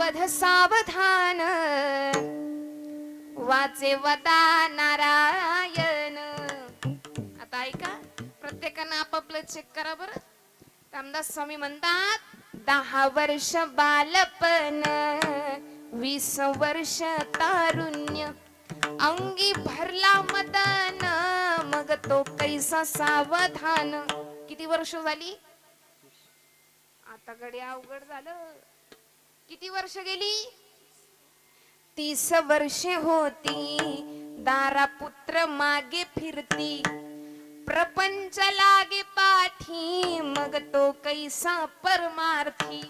सावध सावधान वाचे वदा नारायण. आता ऐका, प्रत्येकानं आपापलं चेक करा बरं. रामदास स्वामी म्हणतात 10 वर्ष बालपण 20 वर्ष तारुण्य अंगी भरला मदन मग तो कैसा सावधान. किती वर्ष झाली आता गडी अवघड झालं. किती वर्ष गेली? 30 वर्षे होती दारा पुत्र मागे फिरती प्रपंच लागे पाठी मग तो कैसा परमार्थी.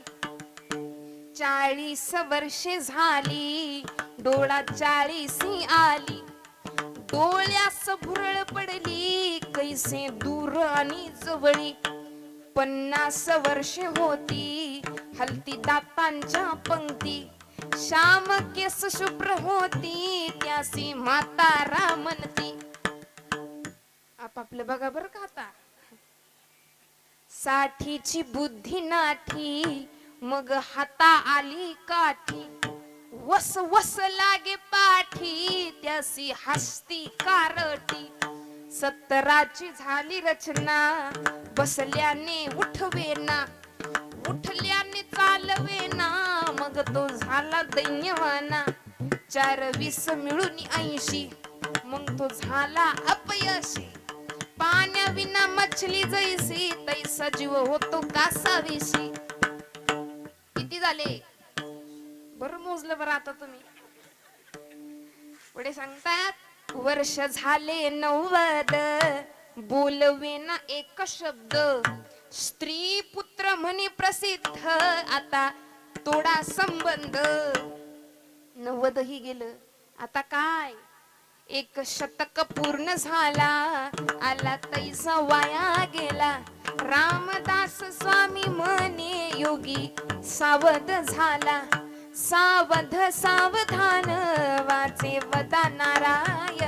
40 वर्षे झाली डोळा 40 आली डोळ्यास भुरळ पडली कैसे दूर आणि जवळी. 50 वर्षे होती हलती दातांच्या पंक्ती श्याम केस शुभ्र होती त्यासी म्हातारा म्हणती. आपापलं बघा बरं का आता. 60ची बुद्धी नाठी मग हाता आली काठी वस वस लागे पाठी त्यासी हसती कारटी. 70ची झाली रचना बसल्याने उठवेना उठल्याने चालवेना मग तो झाला दैन्यवाना. 4-20 मिळून 80 मग तो झाला अपयशी. पाण्याविना मछली जैसी तैसा जीव होतो कासाविशी. किती झाले बरं मोजलं बरं आता तुम्ही. पुढे सांगतात वर्ष झाले 90 बोलवेना एक शब्द स्त्री पुत्र म्हणे प्रसिद्ध आता तोडा संबंध. 90 ही गेलं आता काय. 1 शतक पूर्ण झाला आला तैसा वाया गेला. रामदास स्वामी म्हणे योगी सावध झाला सावध सावधान वाचे वदा नारायण.